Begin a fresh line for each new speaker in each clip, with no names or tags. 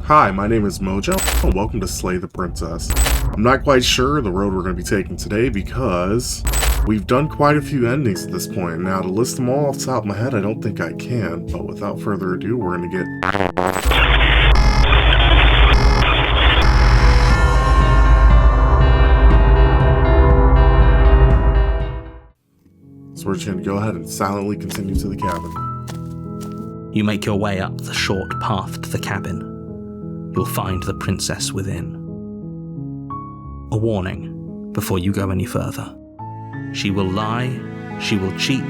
Hi, my name is Mojo, and welcome to Slay the Princess. I'm not quite sure the road we're going to be taking today because we've done quite a few endings at this point. Now, to list them all off the top of my head, I don't think I can, but without further ado, we're going to get... So we're just going to go ahead and silently continue to the cabin.
You make your way up the short path to the cabin. You'll find the princess within. A warning before you go any further. She will lie, she will cheat,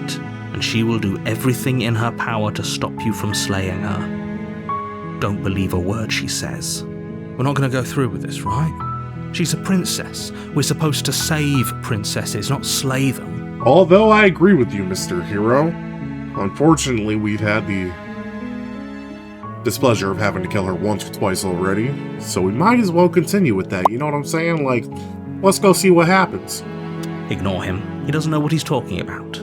and she will do everything in her power to stop you from slaying her. Don't believe a word she says. We're not going to go through with this, right? She's a princess. We're supposed to save princesses, not slay them.
Although I agree with you, Mr. Hero, unfortunately we've had the displeasure of having to kill her once or twice already, so we might as well continue with that, you know what I'm saying? Like, let's go see what happens.
Ignore him. He doesn't know what he's talking about.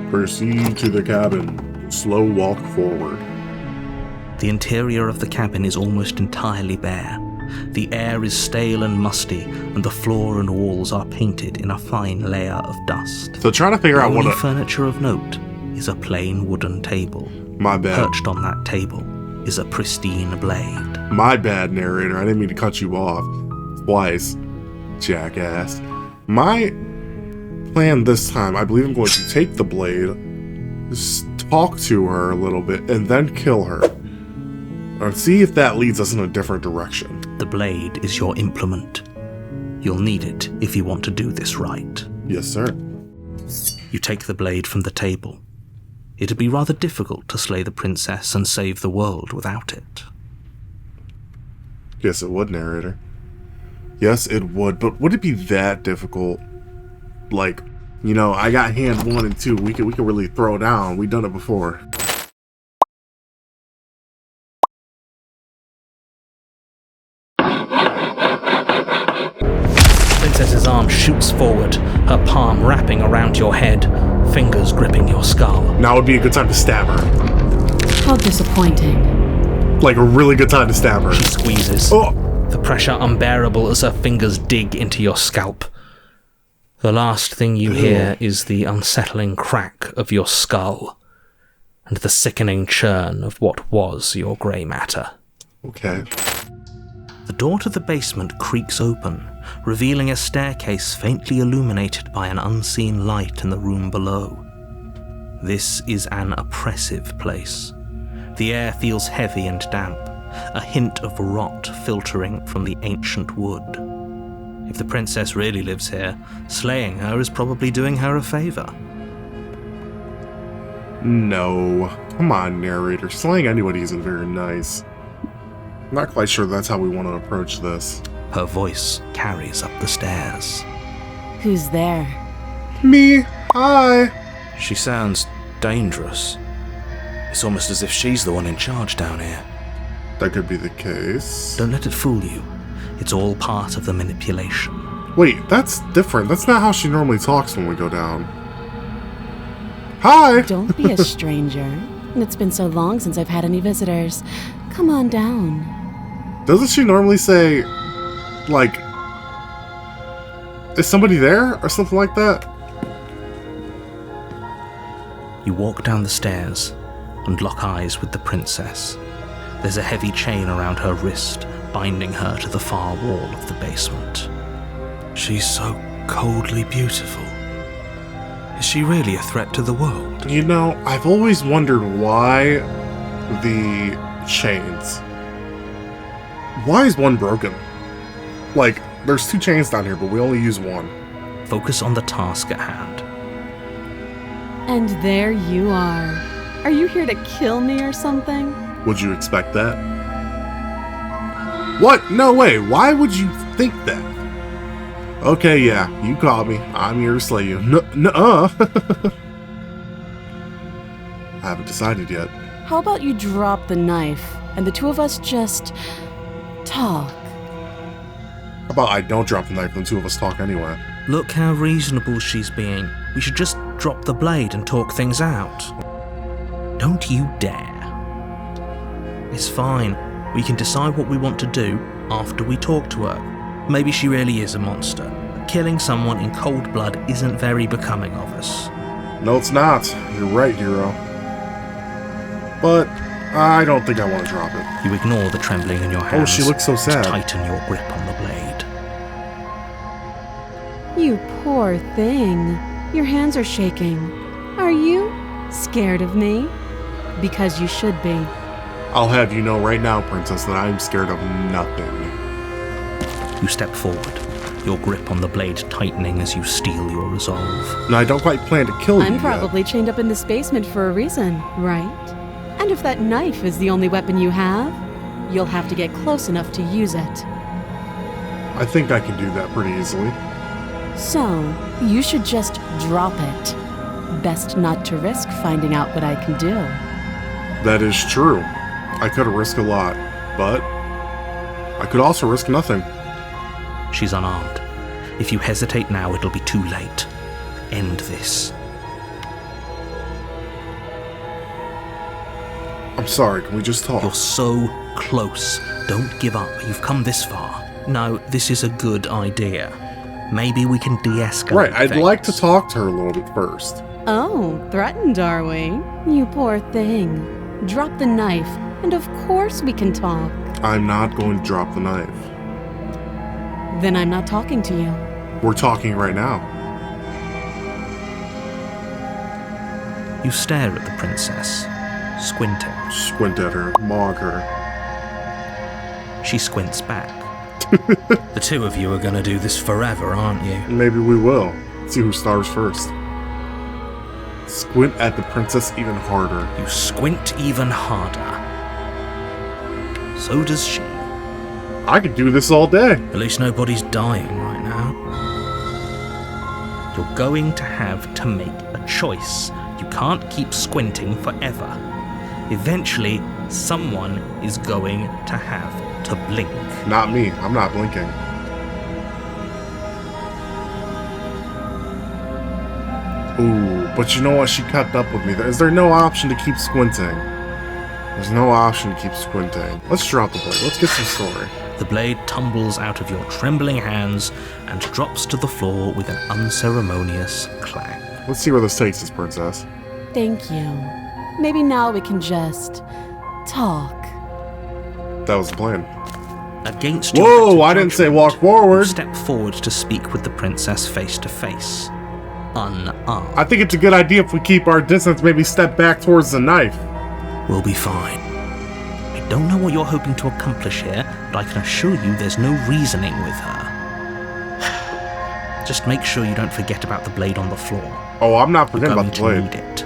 Proceed to the cabin. Slow walk forward.
The interior of the cabin is almost entirely bare. The air is stale and musty, and the floor and walls are painted in a fine layer of dust.
So trying to figure out what
The only furniture of note is a plain wooden table.
My bad.
Perched on that table is a pristine blade.
My bad, narrator. I didn't mean to cut you off. Twice. Jackass. My plan this time, I believe I'm going to take the blade, just talk to her a little bit, and then kill her. And see if that leads us in a different direction.
The blade is your implement. You'll need it if you want to do this right.
Yes, sir.
You take the blade from the table. It'd be rather difficult to slay the princess and save the world without it.
Yes, it would, narrator. Yes, it would, but would it be that difficult? Like, you know, I got hand 1 and 2. We could really throw down. We've done it before.
Princess's arm shoots forward, her palm wrapping around your head, fingers gripping your skull.
Now would be a good time to stab her.
How disappointing.
Like a really good time to stab her.
She squeezes,
Oh!
the pressure unbearable as her fingers dig into your scalp. The last thing you hear is the unsettling crack of your skull, and the sickening churn of what was your grey matter.
Okay.
The door to the basement creaks open, revealing a staircase faintly illuminated by an unseen light in the room below. This is an oppressive place. The air feels heavy and damp, a hint of rot filtering from the ancient wood. If the princess really lives here, slaying her is probably doing her a favor.
No. Come on, narrator. Slaying anybody isn't very nice. I'm not quite sure that's how we want to approach this.
Her voice carries up the stairs.
Who's there?
Me? Hi!
She sounds dangerous. It's almost as if she's the one in charge down here.
That could be the case.
Don't let it fool you. It's all part of the manipulation.
Wait, that's different. That's not how she normally talks when we go down. Hi!
Don't be a stranger. It's been so long since I've had any visitors. Come on down.
Doesn't she normally say, like, is somebody there? Or something like that?
You walk down the stairs and lock eyes with the princess. There's a heavy chain around her wrist, binding her to the far wall of the basement. She's so coldly beautiful. Is she really a threat to the world?
You know, I've always wondered why the chains. Why is one broken? Like, there's 2 chains down here, but we only use one.
Focus on the task at hand.
And there you are. Are you here to kill me or something?
Would you expect that? What? No way. Why would you think that? Okay, yeah, you caught me. I'm here to slay you. Nuh-uh. I haven't decided yet.
How about you drop the knife and the two of us just talk?
How about I don't drop the knife and the 2 of us talk anyway?
Look how reasonable she's being. We should just drop the blade and talk things out. Don't you dare. It's fine. We can decide what we want to do after we talk to her. Maybe she really is a monster. Killing someone in cold blood isn't very becoming of us.
No, it's not. You're right, hero. But I don't think I want to drop it.
You ignore the trembling in your hands.
Oh, she looks so sad.
And tighten your grip on the blade.
You poor thing. Your hands are shaking. Are you scared of me? Because you should be.
I'll have you know right now, Princess, that I'm scared of nothing.
You step forward, your grip on the blade tightening as you steel your resolve.
No, I don't quite plan to kill you
I'm probably chained up in this basement for a reason, right? And if that knife is the only weapon you have, you'll have to get close enough to use it.
I think I can do that pretty easily.
So, you should just drop it. Best not to risk finding out what I can do.
That is true. I could risk a lot, but I could also risk nothing.
She's unarmed. If you hesitate now, it'll be too late. End this.
I'm sorry, can we just talk?
You're so close. Don't give up. You've come this far. No, this is a good idea. Maybe we can de-escalate
Right, I'd
things.
like to talk to her a little bit first.
Oh, threatened, are we? You poor thing. Drop the knife, and of course we can talk.
I'm not going to drop the knife.
Then I'm not talking to you.
We're talking right now.
You stare at the princess, squinting.
Squint at her, mog her.
She squints back. The two of you are gonna do this forever, aren't you?
Maybe we will. See who starves first. Squint at the princess even harder.
You squint even harder. So does she.
I could do this all day.
At least nobody's dying right now. You're going to have to make a choice. You can't keep squinting forever. Eventually, someone is going to have to blink.
Not me. I'm not blinking. Ooh, but you know what? She kept up with me. Is there no option to keep squinting? There's no option to keep squinting. Let's drop the blade. Let's get some story.
The blade tumbles out of your trembling hands and drops to the floor with an unceremonious clang.
Let's see where this takes us, princess.
Thank you. Maybe now we can just talk.
That was the plan.
Against your
Whoa,
better
I didn't say
judgment,
walk
you
forward.
step forward to speak with the princess face to face. Unarmed.
I think it's a good idea if we keep our distance, maybe step back towards the knife.
We'll be fine. I don't know what you're hoping to accomplish here, but I can assure you there's no reasoning with her. Just make sure you don't forget about the blade on the floor.
Oh, I'm not
You're
forgetting
going
about the
to
blade.
need it.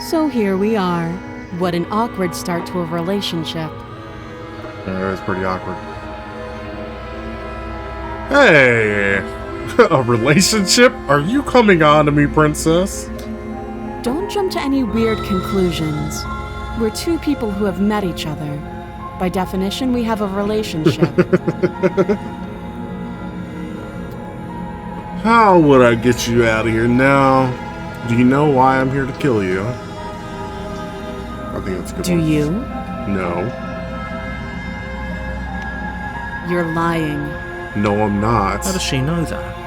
So here we are. What an awkward start to a relationship.
It's pretty awkward. Hey! A relationship? Are you coming on to me, princess?
Don't jump to any weird conclusions. We're two people who have met each other. By definition, we have a relationship.
How would I get you out of here now? Do you know why I'm here to kill you? I think that's a good
Do
one.
you?
No.
You're lying.
No, I'm not.
How does she know that?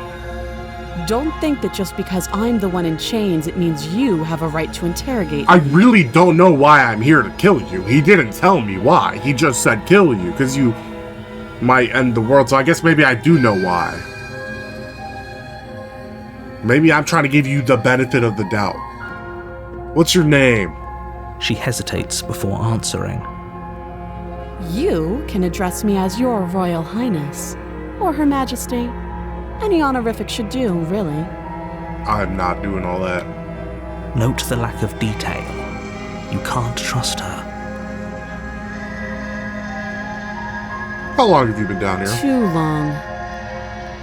Don't think that just because I'm the one in chains, it means you have a right to interrogate
I
me.
really don't know why I'm here to kill you. He didn't tell me why. He just said kill you, because you might end the world, so I guess maybe I do know why. Maybe I'm trying to give you the benefit of the doubt. What's your name?
She hesitates before answering.
You can address me as your Royal Highness, or Her Majesty. Any honorific should do, really.
I'm not doing all that.
Note the lack of detail. You can't trust her.
How long have you been down here?
Too long.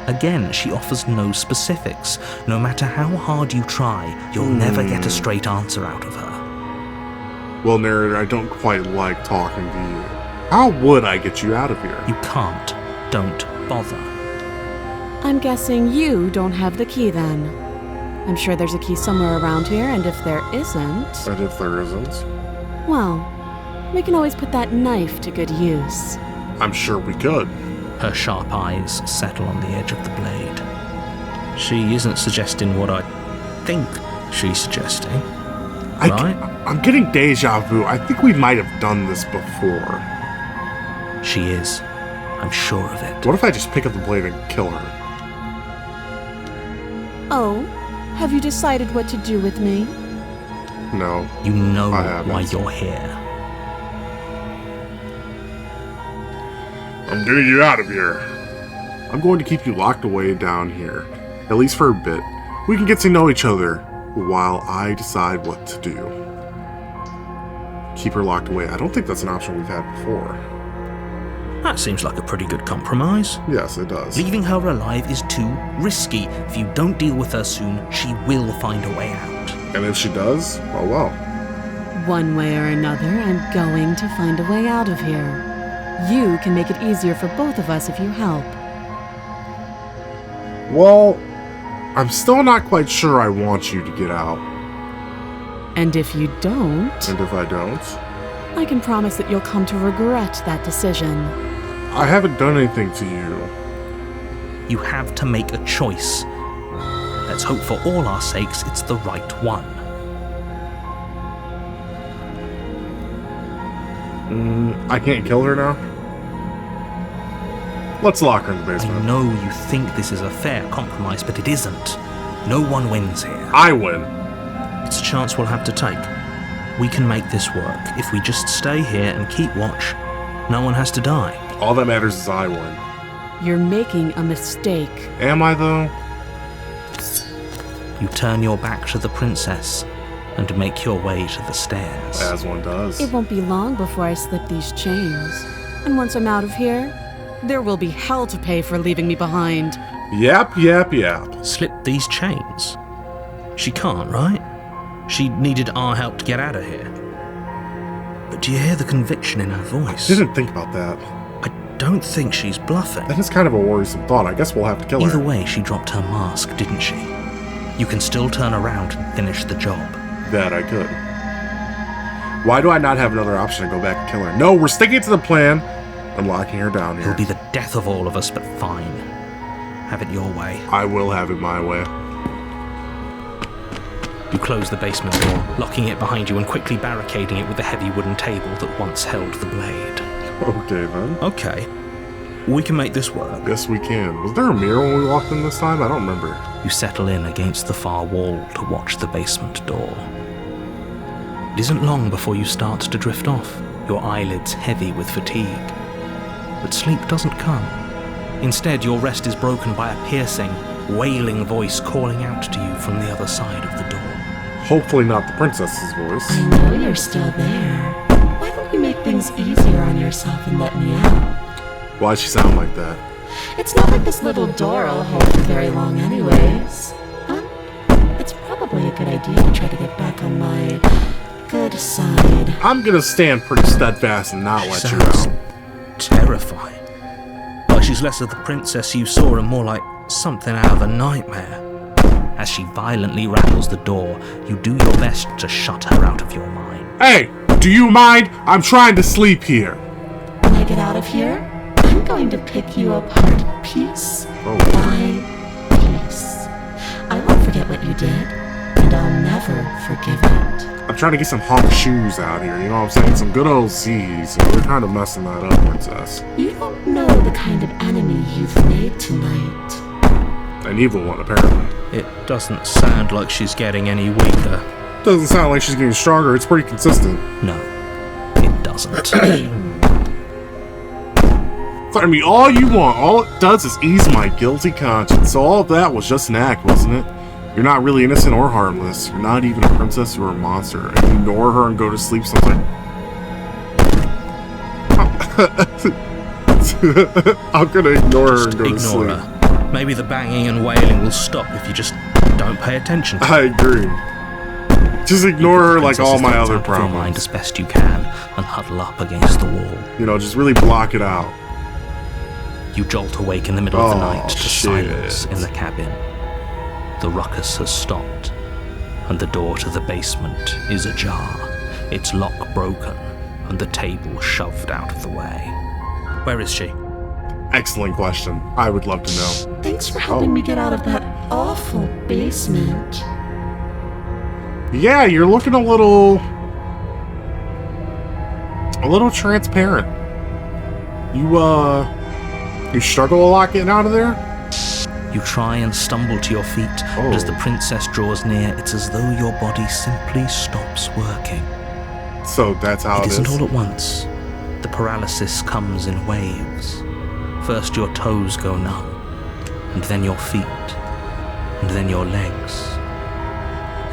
Again, she offers no specifics. No matter how hard you try, you'll never get a straight answer out of her.
Well, narrator, I don't quite like talking to you. How would I get you out of here?
You can't. Don't bother.
I'm guessing you don't have the key then. I'm sure there's a key somewhere around here, and if there isn't...
And if there isn't?
Well, we can always put that knife to good use.
I'm sure we could.
Her sharp eyes settle on the edge of the blade. She isn't suggesting what I think she's suggesting, right?
I'm getting deja vu. I think we might have done this before.
She is. I'm sure of it.
What if I just pick up the blade and kill her?
Oh, have you decided what to do with me?
No.
You know
I haven't.
why you're here.
I'm getting you out of here. I'm going to keep you locked away down here, at least for a bit. We can get to know each other while I decide what to do. Keep her locked away. I don't think that's an option we've had before.
That seems like a pretty good compromise.
Yes, it does.
Leaving her alive is too risky. If you don't deal with her soon, she will find a way out.
And if she does, oh well.
One way or another, I'm going to find a way out of here. You can make it easier for both of us if you help.
Well, I'm still not quite sure I want you to get out.
And if you don't...
And if I don't?
I can promise that you'll come to regret that decision.
I haven't done anything to you.
You have to make a choice. Let's hope for all our sakes it's the right one.
I can't kill her now? Let's lock her in the
I
basement.
know you think this is a fair compromise, but it isn't. No one wins here.
I win.
It's a chance we'll have to take. We can make this work. If we just stay here and keep watch, no one has to die.
All that matters is I win.
You're making a mistake.
Am I, though?
You turn your back to the princess and make your way to the stairs.
As one does.
It won't be long before I slip these chains. And once I'm out of here, there will be hell to pay for leaving me behind.
Yap, yap, yap.
Slip these chains? She can't, right? She needed our help to get out of here. But do you hear the conviction in her voice?
Didn't think about that.
I don't think she's bluffing.
That is kind of a worrisome thought. I guess we'll have to kill her.
Either way, she dropped her mask, didn't she? You can still turn around and finish the job.
That I could. Why do I not have another option to go back and kill her? No, we're sticking to the plan. I'm locking her down here.
It'll be the death of all of us, but fine. Have it your way.
I will have it my way.
You close the basement door, locking it behind you and quickly barricading it with the heavy wooden table that once held the blade.
Okay, then.
Okay. We can make this work.
Yes, we can. Was there a mirror when we walked in this time? I don't remember.
You settle in against the far wall to watch the basement door. It isn't long before you start to drift off, your eyelids heavy with fatigue. But sleep doesn't come. Instead, your rest is broken by a piercing, wailing voice calling out to you from the other side of the door.
Hopefully not the princess's voice.
I know you're still there. Why don't you make things easier on yourself and let me out?
Why'd she sound like that?
It's not like this little door will hold for very long anyways. It's probably a good idea to try to get back on my good side.
I'm gonna stand pretty steadfast and not let you
Sounds
out.
terrifying. Like she's less of the princess you saw and more like something out of a nightmare. As she violently rattles the door, you do your best to shut her out of your mind.
Hey! Do you mind? I'm trying to sleep here.
When I get out of here, I'm going to pick you apart piece by piece. I won't forget what you did, and I'll never forgive it.
I'm trying to get some honk shoes out here, you know what I'm saying? Some good old Z's. You know, they're kind of messing that up, princess.
You don't know the kind of enemy you've made tonight.
An evil one, apparently.
It doesn't sound like she's getting any weaker.
Doesn't sound like she's getting stronger. It's pretty consistent.
No, it doesn't.
Threaten me all you want. All it does is ease my guilty conscience. So all of that was just an act, wasn't it? You're not really innocent or harmless. You're not even a princess. You're a monster. And you ignore her and go to sleep something. I'm gonna ignore her and go to
Ignore
sleep.
her. Maybe the banging and wailing will stop if you just don't pay attention to
I agree. Just ignore her like all my other
Out of your mind
problems.
as best you can and huddle up against the wall.
You know, just really block it out.
You jolt awake in the middle of the
Oh,
night to
shit.
silence in the cabin. The ruckus has stopped, and the door to the basement is ajar, its lock broken, and the table shoved out of the way. Where is she?
Excellent question. I would love to know.
Thanks for helping me get out of that awful basement.
Yeah, you're looking a little transparent. You struggle a lot getting out of there?
You try and stumble to your feet, but as the princess draws near, it's as though your body simply stops working.
So that's how it is?
It isn't all at once. The paralysis comes in waves. First your toes go numb, and then your feet, and then your legs.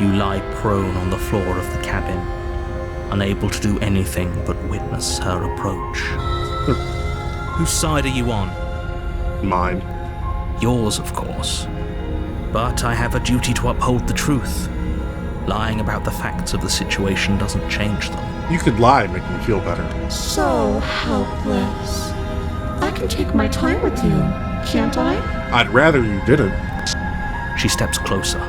You lie prone on the floor of the cabin, unable to do anything but witness her approach. Whose side are you on?
Mine.
Yours, of course. But I have a duty to uphold the truth. Lying about the facts of the situation doesn't change them.
You could lie and make me feel better.
So helpless. I can take my time with you, can't I?
I'd rather you didn't.
She steps closer,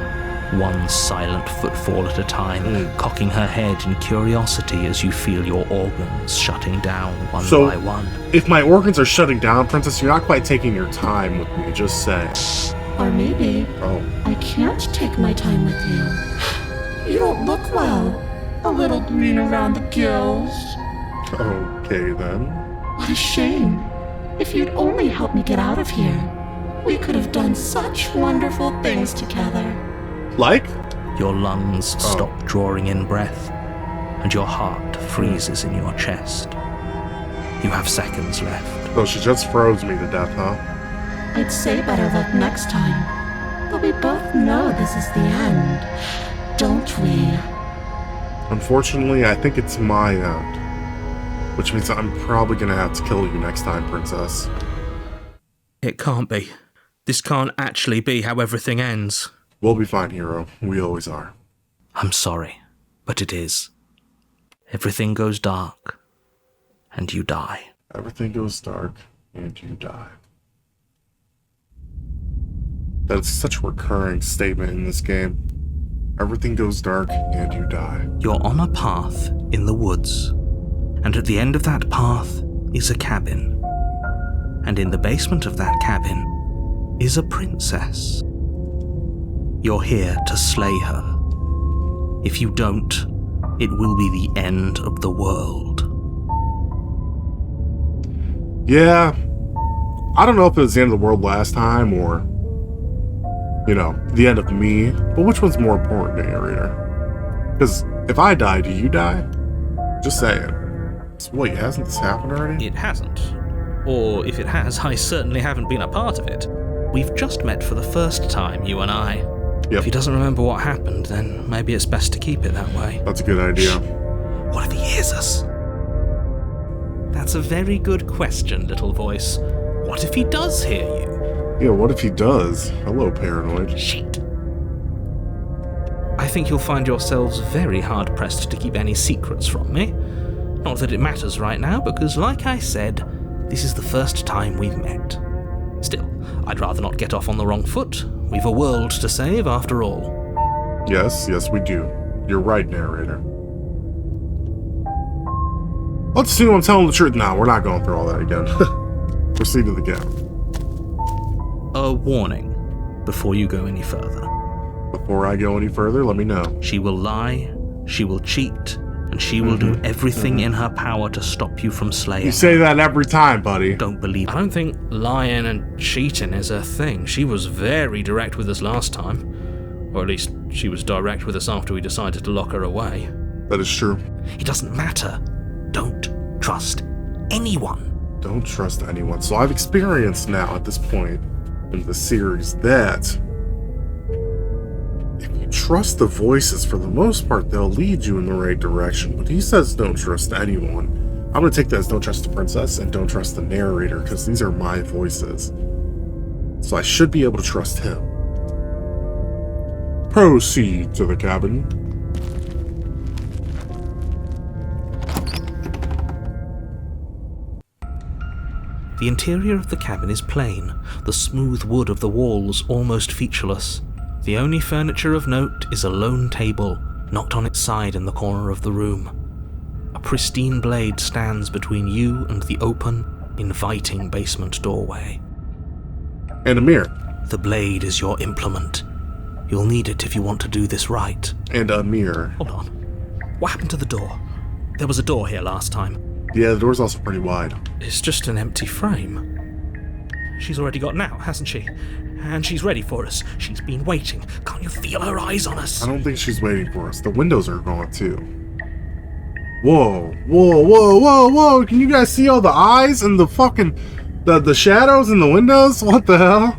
one silent footfall at a time, cocking her head in curiosity as you feel your organs shutting down one by one.
If my organs are shutting down, Princess, you're not quite taking your time with me, just say.
Or maybe I can't take my time with you. You don't look well. A little green around the gills.
Okay, then.
What a shame. If you'd only help me get out of here, we could have done such wonderful things together.
Like?
Your lungs stop drawing in breath, and your heart freezes in your chest. You have seconds left.
So she just froze me to death, huh?
I'd say better luck next time. But we both know this is the end, don't we?
Unfortunately, I think it's my end. Which means I'm probably gonna have to kill you next time, Princess.
It can't be. This can't actually be how everything ends.
We'll be fine, hero. We always are.
I'm sorry, but it is. Everything goes dark, and you die.
Everything goes dark, and you die. That is such a recurring statement in this game. Everything goes dark, and you die.
You're on a path in the woods, and at the end of that path is a cabin. And in the basement of that cabin is a princess. You're here to slay her. If you don't, it will be the end of the world.
Yeah, I don't know if it was the end of the world last time or, the end of me, but which one's more important, narrator? Because if I die, do you die? Just saying. So wait, hasn't this happened already?
It hasn't. Or if it has, I certainly haven't been a part of it. We've just met for the first time, you and I.
Yep.
If he doesn't remember what happened, then maybe it's best to keep it that way.
That's a good idea.
What if he hears us? That's a very good question, little voice. What if he does hear you?
Yeah, what if he does? Hello, paranoid.
Shit. I think you'll find yourselves very hard-pressed to keep any secrets from me. Not that it matters right now, because like I said, this is the first time we've met. Still, I'd rather not get off on the wrong foot. We've a world to save, after all.
Yes, we do. You're right, narrator. Let's assume I'm telling the truth now. We're not going through all that again. Proceed to the game.
A warning before you go any further.
Before I go any further, let me know.
She will lie, she will cheat, and she will do everything in her power to stop you from slaying.
You say that every time, buddy.
Don't believe. I don't think lying and cheating is her thing. She was very direct with us last time. Or at least, she was direct with us after we decided to lock her away.
That is true.
It doesn't matter. Don't trust anyone.
Don't trust anyone. So I've experienced now at this point in the series that if you trust the voices, for the most part, they'll lead you in the right direction. But he says don't trust anyone. I'm going to take that as don't trust the princess and don't trust the narrator, because these are my voices. So I should be able to trust him. Proceed to the cabin.
The interior of the cabin is plain, the smooth wood of the walls almost featureless. The The only furniture of note is a lone table, knocked on its side in the corner of the room. A pristine blade stands between you and the open, inviting basement doorway.
And a mirror.
The blade is your implement. You'll need it if you want to do this right.
And a mirror.
Hold on. What happened to the door? There was a door here last time.
Yeah, the door's also pretty wide.
It's just an empty frame. She's already gotten out, hasn't she? And she's ready for us. She's been waiting. Can't you feel her eyes on us?
I don't think she's waiting for us. The windows are gone too. Whoa, whoa, whoa, whoa, whoa! Can you guys see all the eyes and the fucking... the shadows in the windows? What the hell?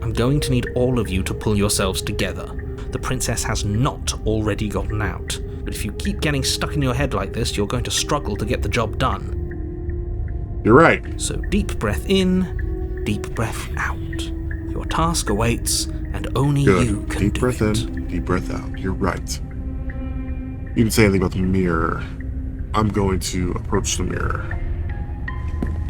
I'm going to need all of you to pull yourselves together. The princess has not already gotten out. But if you keep getting stuck in your head like this, you're going to struggle to get the job done.
You're right.
So deep breath in, deep breath out. Your task awaits, and only
Good.
you can
Deep
do
breath
it.
in, deep breath out. You're right. You didn't say anything about the mirror. I'm going to approach the mirror.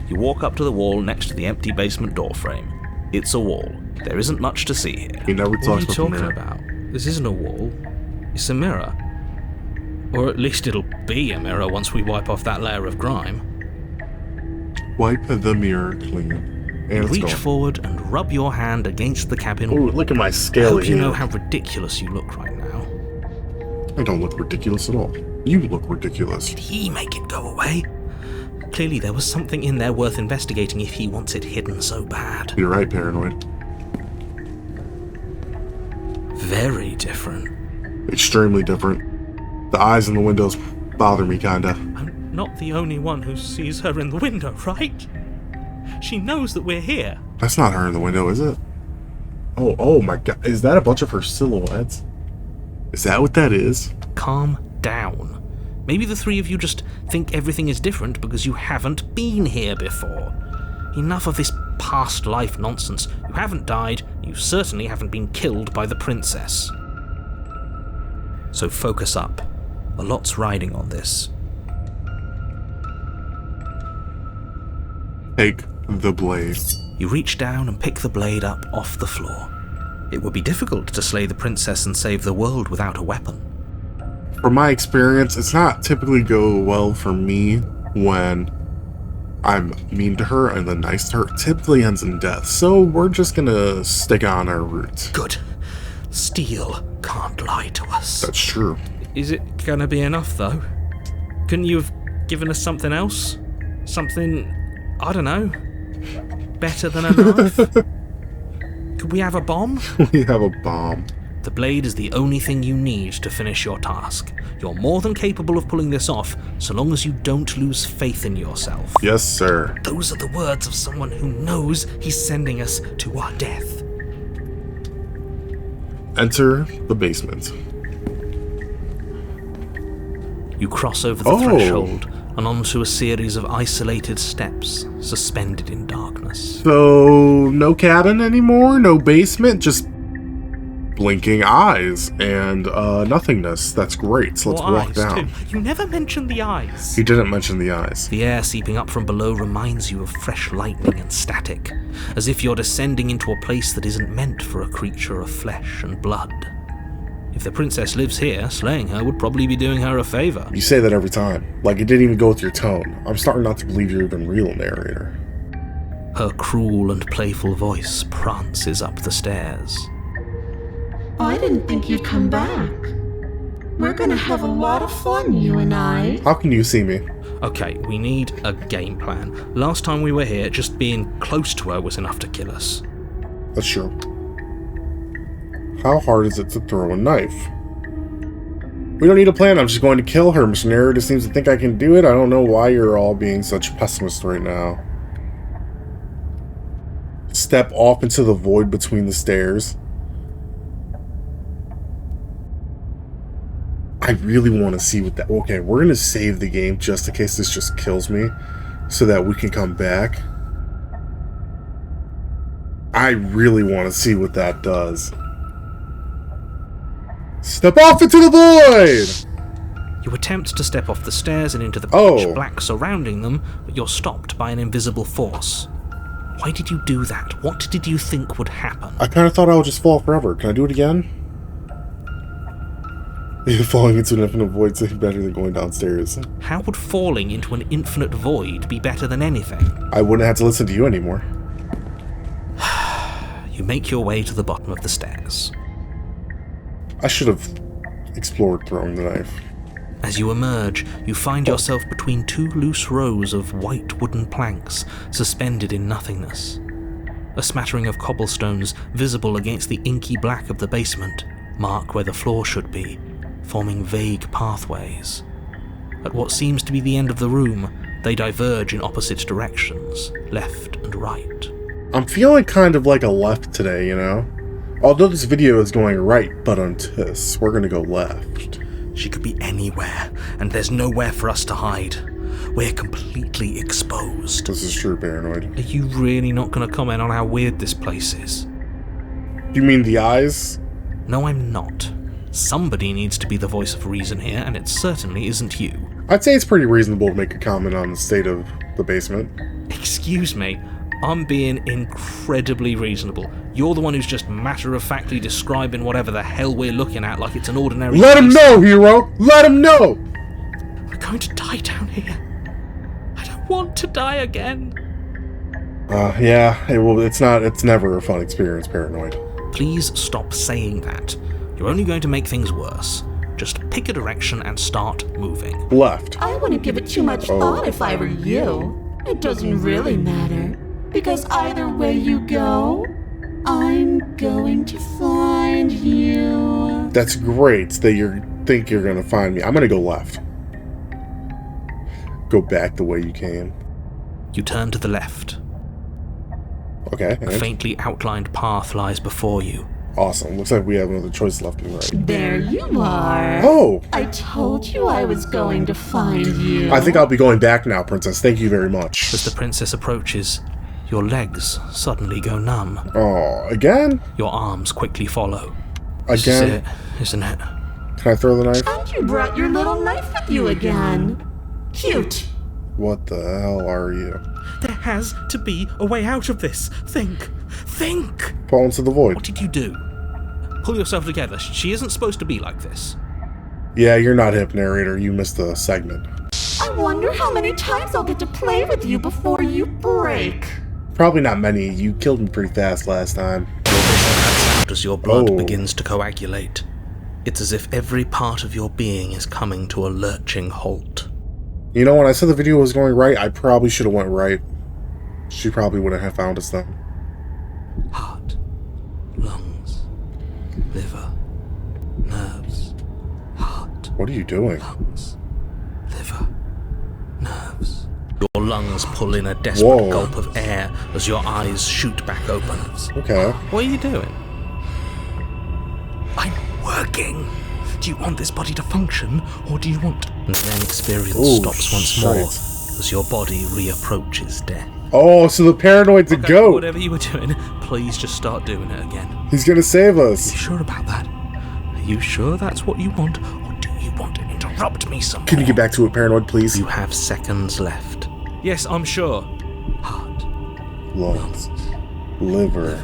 You walk up to the wall next to the empty basement door frame. It's a wall. There isn't much to see here.
He never
What are
talks
you
about the
talking
mirror.
about? This isn't a wall. It's a mirror. Or at least it'll be a mirror once we wipe off that layer of grime.
Wipe the mirror clean. And it's
Reach
gone.
forward and rub your hand against the cabin
Oh,
wall.
look at my
I
scaly
hope you know
hand.
how ridiculous you look right now.
I don't look ridiculous at all. You look ridiculous.
Did he make it go away? Clearly there was something in there worth investigating if he wants it hidden so bad.
You're right, paranoid.
Very different.
Extremely different. The eyes in the windows bother me, kinda.
I'm not the only one who sees her in the window, right? She knows that we're here.
That's not her in the window, is it? Oh my god. Is that a bunch of her silhouettes? Is that what that is?
Calm down. Maybe the three of you just think everything is different because you haven't been here before. Enough of this past life nonsense. You haven't died, you certainly haven't been killed by the princess. So focus up. A lot's riding on this.
Take the blade.
You reach down and pick the blade up off the floor. It would be difficult to slay the princess and save the world without a weapon.
From my experience, it's not typically go well for me when I'm mean to her and then nice to her. It typically ends in death. So we're just gonna stick on our roots.
Good. Steel can't lie to us.
That's true.
Is it gonna be enough, though? Couldn't you have given us something else? Something, I don't know, better than a knife? Could we have a bomb?
We have a bomb.
The blade is the only thing you need to finish your task. You're more than capable of pulling this off, so long as you don't lose faith in yourself.
Yes, sir.
Those are the words of someone who knows he's sending us to our death.
Enter the basement.
You cross over the threshold and onto a series of isolated steps, suspended in darkness.
So, no cabin anymore? No basement? Just blinking eyes and nothingness. That's great. So let's
Or
walk
eyes,
down.
too. You never mentioned the eyes.
He didn't mention the eyes.
The air seeping up from below reminds you of fresh lightning and static, as if you're descending into a place that isn't meant for a creature of flesh and blood. If the princess lives here, slaying her would probably be doing her a favor.
You say that every time. Like, it didn't even go with your tone. I'm starting not to believe you're even real, narrator.
Her cruel and playful voice prances up the stairs.
I didn't think you'd come back. We're gonna have a lot of fun, you and I.
How can you see me?
Okay, we need a game plan. Last time we were here, just being close to her was enough to kill us.
That's true. How hard is it to throw a knife? We don't need a plan. I'm just going to kill her. Mr. Narrator seems to think I can do it. I don't know why you're all being such pessimists right now. Step off into the void between the stairs. I really want to see what that... Okay, we're going to save the game just in case this just kills me so that we can come back. I really want to see what that does. Step off into the void!
You attempt to step off the stairs and into the pitch
Oh.
black surrounding them, but you're stopped by an invisible force. Why did you do that? What did you think would happen?
I kind of thought I would just fall forever. Can I do it again? Falling into an infinite void is better than going downstairs.
How would falling into an infinite void be better than anything?
I wouldn't have to listen to you anymore.
You make your way to the bottom of the stairs.
I should have explored throwing the knife.
As you emerge, you find yourself between two loose rows of white wooden planks suspended in nothingness. A smattering of cobblestones visible against the inky black of the basement mark where the floor should be, forming vague pathways. At what seems to be the end of the room, they diverge in opposite directions, left and right.
I'm feeling kind of like a left today, you know? Although this video is going right, but on this, we're gonna go left.
She could be anywhere, and there's nowhere for us to hide. We're completely exposed.
This is true, Paranoid.
Are you really not going to comment on how weird this place is?
You mean the eyes?
No, I'm not. Somebody needs to be the voice of reason here, and it certainly isn't you.
I'd say it's pretty reasonable to make a comment on the state of the basement.
Excuse me, I'm being incredibly reasonable. You're the one who's just matter-of-factly describing whatever the hell we're looking at like it's an ordinary
Let him
place.
know, hero! Let him know!
We're going to die down here. I don't want to die again.
Yeah, it's never a fun experience, Paranoid.
Please stop saying that. You're only going to make things worse. Just pick a direction and start moving.
Left.
I wouldn't give it too much thought if I were you. It doesn't really matter, because either way you go, I'm going to find you.
That's great that you think you're gonna find me. I'm gonna go left. Go back the way you came.
You turn to the left.
Okay.
A faintly outlined path lies before you.
Awesome. Looks like we have another choice left and right.
There you are.
Oh!
I told you I was going to find you.
I think I'll be going back now, Princess. Thank you very much.
As the princess approaches, your legs suddenly go numb.
Oh, again?
Your arms quickly follow.
Again?
This is it, isn't it?
Can I throw the knife?
And you brought your little knife with you again. Cute.
What the hell are you?
There has to be a way out of this. Think. Think!
Fall into the void.
What did you do? Pull yourself together. She isn't supposed to be like this.
Yeah, you're not hip, narrator. You missed the segment.
I wonder how many times I'll get to play with you before you break.
Probably not many. You killed me pretty fast last time.
Your vision cuts out as your blood
Oh.
begins to coagulate. It's as if every part of your being is coming to a lurching halt.
You know, when I said the video was going right, I probably should have went right. She probably wouldn't have found us then.
Heart, lungs, liver, nerves, heart,
What are you doing?
lungs, liver, nerves. Your lungs pull in a desperate
Whoa.
gulp of air as your eyes shoot back open.
Okay.
What are you doing? I'm working. Do you want this body to function, or do you want... And then experience
Oh,
stops once more
shite.
as your body reapproaches death.
Oh, so the paranoid's a goat.
Whatever you were doing, please just start doing it again.
He's gonna save us.
You sure about that? Are you sure that's what you want, or do you want to interrupt me some
Can you
more?
get back to it, paranoid, please?
You have seconds left. Yes, I'm sure. Heart,
Lungs, liver,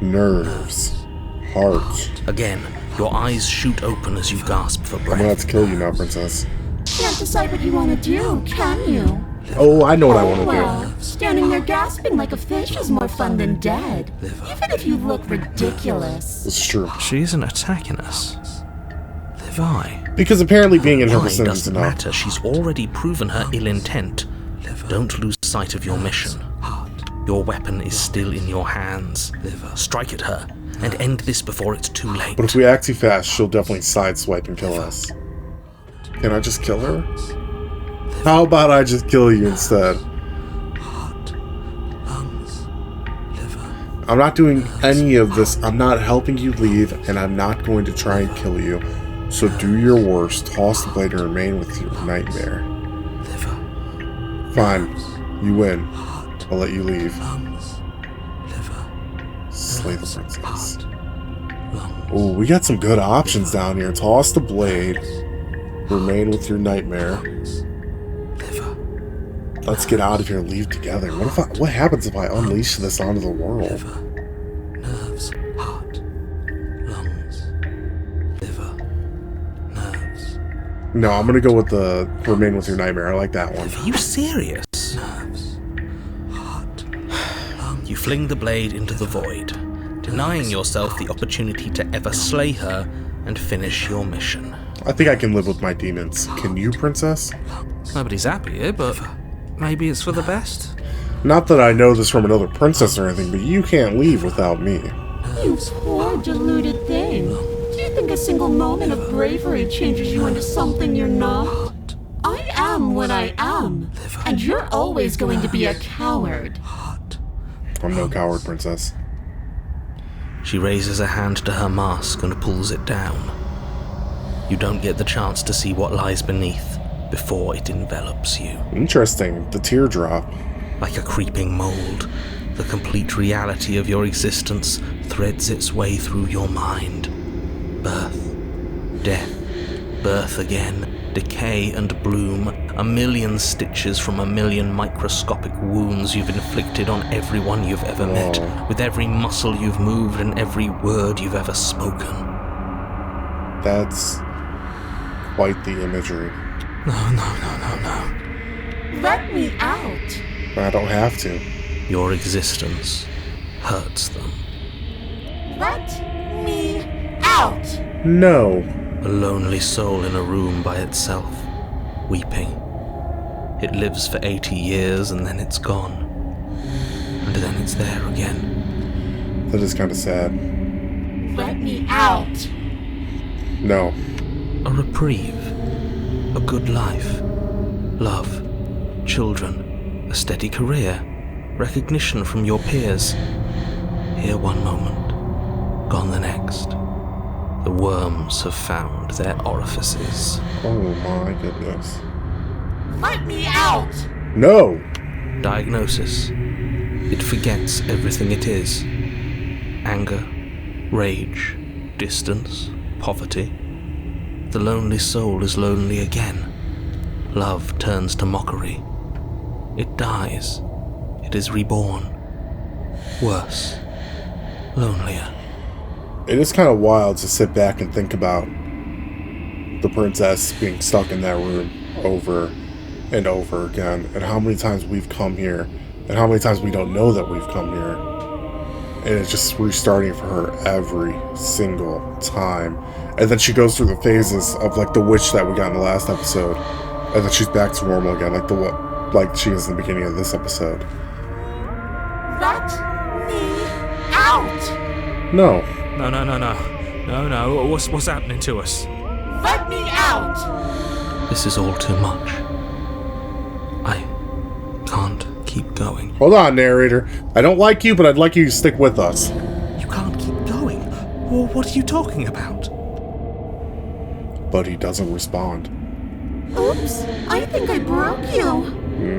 nerves, heart.
Again, your eyes shoot open as you gasp for
I'm gonna have
breath.
to kill you now, princess.
Can't decide what you want to do, can you?
Oh, I know what I want to
Well, standing there gasping like a fish is more fun than dead. Even if you look ridiculous.
do. This is true.
She isn't attacking us. Why?
Because apparently being in her
Why
vicinity is
doesn't
enough.
matter. She's already proven her ill intent. Don't lose sight of your mission. Your weapon is still in your hands. Strike at her and end this before it's too late.
But if we act too fast, she'll definitely sideswipe and kill us. Can I just kill her? How about I just kill you instead? I'm not doing any of this. I'm not helping you leave, and I'm not going to try and kill you. So do your worst. Toss the blade and remain with your nightmare. Fine. You win. I'll let you leave. Slay the princess. Oh, we got some good options down here. Toss the blade. Remain with your nightmare. Let's get out of here and leave together. What happens if I unleash this onto the world?
Liver, nerves, heart, lungs, liver, nerves.
No, I'm gonna go with the remain with your nightmare. I like that one.
Are you serious? Nerves, heart, you fling the blade into the void, denying yourself the opportunity to ever slay her and finish your mission.
I think I can live with my demons. Can you, princess?
Nobody's happy here, but maybe it's for the best.
Not that I know this from another princess or anything, but you can't leave without me.
You poor deluded thing. Do you think a single moment of bravery changes you into something you're not? I am what I am, and you're always going to be a coward.
I'm no coward, princess.
She raises a hand to her mask and pulls it down. You don't get the chance to see what lies beneath before it envelops you.
Interesting. The teardrop.
Like a creeping mold, the complete reality of your existence threads its way through your mind. Birth, death, birth again, decay and bloom, a million stitches from a million microscopic wounds you've inflicted on everyone you've ever met, with every muscle you've moved and every word you've ever spoken.
That's quite the imagery.
No.
Let me out.
I don't have to.
Your existence hurts them.
Let me out.
No.
A lonely soul in a room by itself, weeping. It lives for 80 years and then it's gone. And then it's there again.
That is kind of sad.
Let me out.
No.
A reprieve. A good life. Love. Children. A steady career. Recognition from your peers. Here one moment. Gone the next. The worms have found their orifices.
Oh my goodness.
Let me out.
No!
Diagnosis. It forgets everything it is. Anger, rage, distance, poverty. The lonely soul is lonely again. Love turns to mockery. It dies. It is reborn. Worse. Lonelier.
It is kind of wild to sit back and think about the princess being stuck in that room over and over again, and how many times we've come here, and how many times we don't know that we've come here. And it's just restarting for her every single time. And then she goes through the phases of like the witch that we got in the last episode, and then she's back to normal again, like she is in the beginning of this episode.
Let me out.
No.
No. What's happening to us?
Let me out.
This is all too much. I can't keep going.
Hold on, narrator. I don't like you, but I'd like you to stick with us.
You can't keep going? Well, what are you talking about?
But he doesn't respond.
Oops, I think I broke you.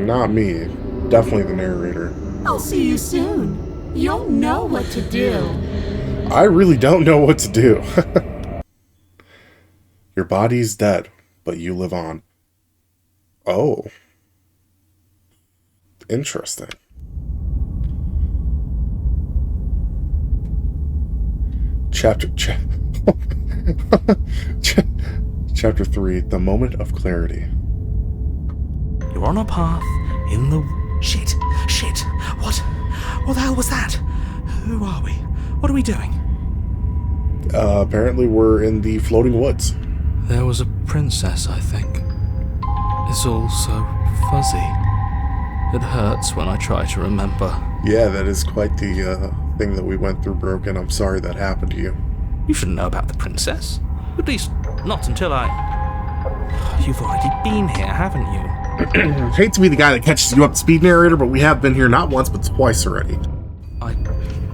Not me. Definitely the narrator.
I'll see you soon. You'll know what to do.
I really don't know what to do. Your body's dead, but you live on. Oh. Interesting. Chapter 3, The Moment of Clarity.
You're on a path in the... Shit! What the hell was that? Who are we? What are we doing?
Apparently we're in the floating woods.
There was a princess, I think. It's all so fuzzy. It hurts when I try to remember.
Yeah, that is quite the thing that we went through, Broken. I'm sorry that happened to you.
You shouldn't know about the princess. At least, not until I... You've already been here, haven't you?
Hate to be the guy that catches you up to speed, narrator, but we have been here not once, but twice already.
I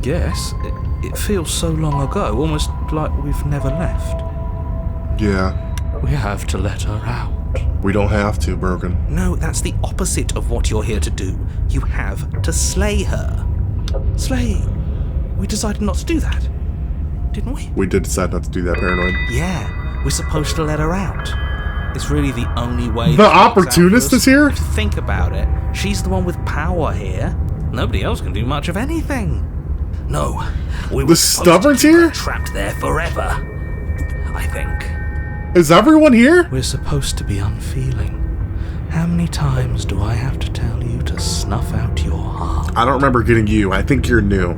guess. It feels so long ago, almost like we've never left.
Yeah.
We have to let her out.
We don't have to, Broken.
No, that's the opposite of what you're here to do. You have to slay her. Slay. We decided not to do that, didn't we?
We did decide not to do that, Paranoid.
Yeah, we're supposed to let her out. It's really the only way.
The opportunist is here?
If you think about it, she's the one with power here. Nobody else can do much of anything. No, we were
The
supposed to
stubborn's
keep her
here?
trapped there forever. I think.
Is everyone here?
We're supposed to be unfeeling. How many times do I have to tell you to snuff out your heart?
I don't remember getting you. I think you're new.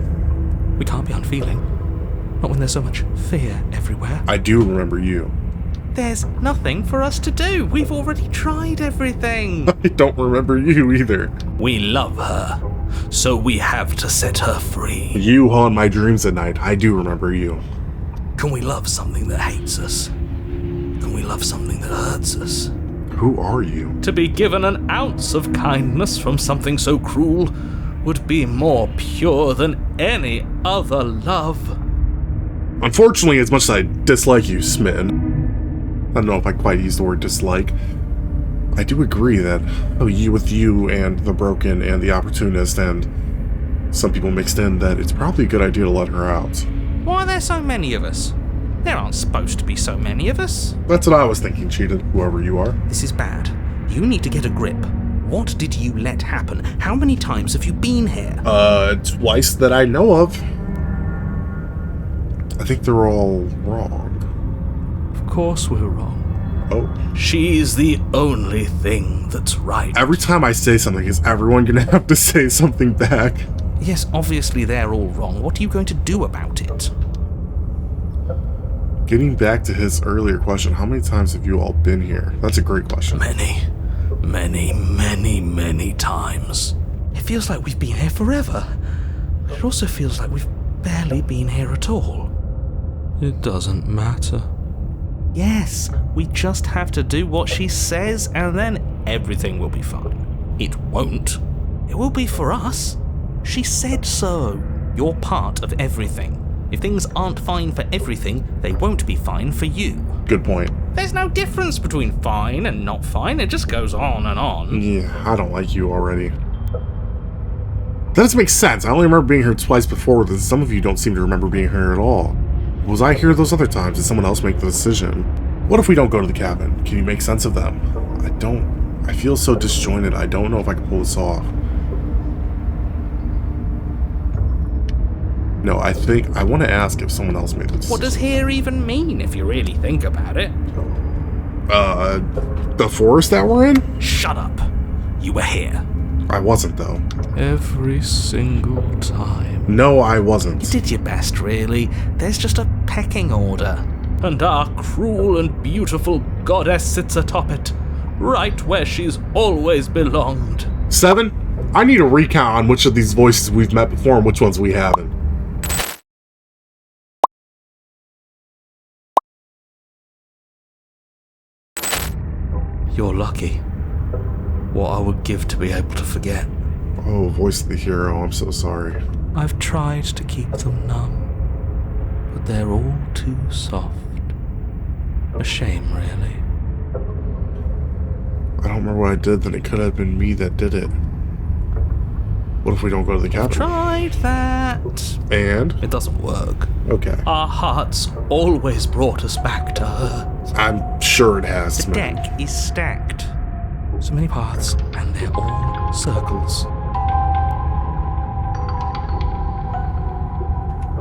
We can't be unfeeling. Not when there's so much fear everywhere.
I do remember you.
There's nothing for us to do. We've already tried everything.
I don't remember you either.
We love her, so we have to set her free.
You haunt my dreams at night. I do remember you.
Can we love something that hates us? Can we love something that hurts us?
Who are you?
To be given an ounce of kindness from something so cruel would be more pure than any other love.
Unfortunately, as much as I dislike you, Smitten, I don't know if I quite use the word dislike, I do agree that with you and the broken and the opportunist and some people mixed in, that it's probably a good idea to let her out.
Why are there so many of us? There aren't supposed to be so many of us.
That's what I was thinking, Cheated, whoever you are.
This is bad. You need to get a grip. What did you let happen? How many times have you been here?
Twice that I know of. I think they're all wrong.
Of course we're wrong.
Oh.
She's the only thing that's right.
Every time I say something, is everyone gonna have to say something back?
Yes, obviously they're all wrong. What are you going to do about it?
Getting back to his earlier question, how many times have you all been here? That's a great question.
Many times. It feels like we've been here forever. But it also feels like we've barely been here at all. It doesn't matter. Yes, we just have to do what she says and then everything will be fine. It won't. It will be for us. She said so. You're part of everything. If things aren't fine for everything, they won't be fine for you.
Good point.
There's no difference between fine and not fine. It just goes on and on.
Yeah, I don't like you already. That doesn't make sense. I only remember being here twice before, but some of you don't seem to remember being here at all. Was I here those other times? Did someone else make the decision? What if we don't go to the cabin? Can you make sense of them? I feel so disjointed. I don't know if I can pull this off. No, I want to ask if someone else made the decision.
What does here even mean if you really think about it?
The forest that we're in?
Shut up. You were here.
I wasn't, though.
Every single time.
No, I wasn't.
You did your best, really. There's just a pecking order. And our cruel and beautiful goddess sits atop it, right where she's always belonged.
7? I need a recount on which of these voices we've met before and which ones we haven't.
You're lucky. What I would give to be able to forget.
Oh, voice of the hero, I'm so sorry.
I've tried to keep them numb, but they're all too soft. A shame, really.
I don't remember what I did, then it could have been me that did it. What if we don't go to the cabin?
Tried that.
And?
It doesn't work.
Okay.
Our hearts always brought us back to her.
I'm sure it has.
The deck is stacked. So many paths, and they're all circles.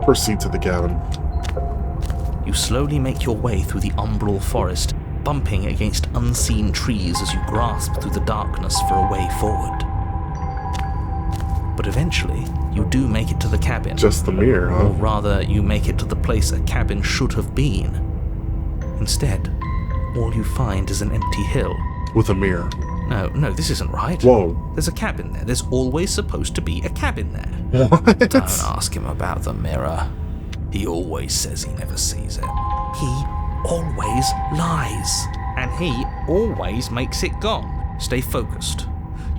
Proceed to the cabin.
You slowly make your way through the umbral forest, bumping against unseen trees as you grasp through the darkness for a way forward. But eventually, you do make it to the cabin.
Just the mirror, huh?
Or rather, you make it to the place a cabin should have been. Instead, all you find is an empty hill.
With a mirror.
No, this isn't right.
Whoa.
There's a cabin there. There's always supposed to be a cabin there.
What?
Don't ask him about the mirror. He always says he never sees it. He always lies. And he always makes it gone. Stay focused.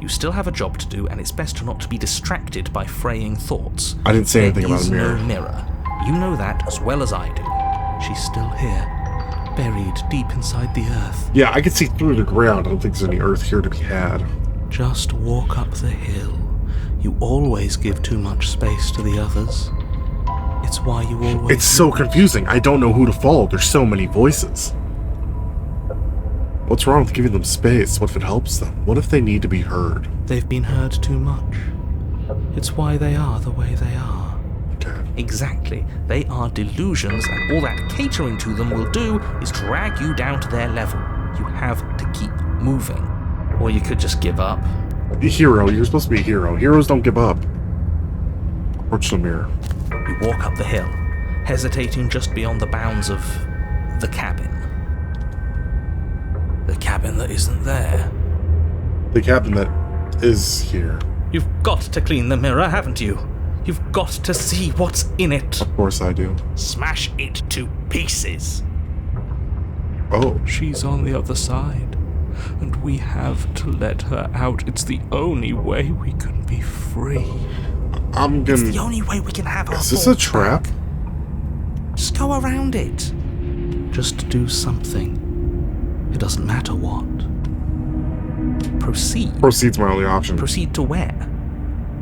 You still have a job to do, and it's best not to be distracted by fraying thoughts.
I didn't say anything about a mirror.
There is no mirror. You know that as well as I do. She's still here. Buried deep inside the earth.
Yeah, I can see through the ground. I don't think there's any earth here to be had.
Just walk up the hill. You always give too much space to the others. It's why you always...
It's so confusing. I don't know who to follow. There's so many voices. What's wrong with giving them space? What if it helps them? What if they need to be heard?
They've been heard too much. It's why they are the way they are.
Okay.
Exactly. They are delusions, and all that catering to them will do is drag you down to their level. You have to keep moving. Or you could just give up.
Be a hero. You're supposed to be a hero. Heroes don't give up. Approach the mirror.
You walk up the hill, hesitating just beyond the bounds of the cabin. The cabin that isn't there.
The cabin that is here.
You've got to clean the mirror, haven't you? You've got to see what's in it.
Of course I do.
Smash it to pieces.
Oh.
She's on the other side, and we have to let her out. It's the only way we can be free.
I'm gonna...
It's the only way we can have our
Is this a
thoughts
trap?
back. Just go around it. Just do something. It doesn't matter what. Proceed.
Proceed's my only option.
Proceed to where?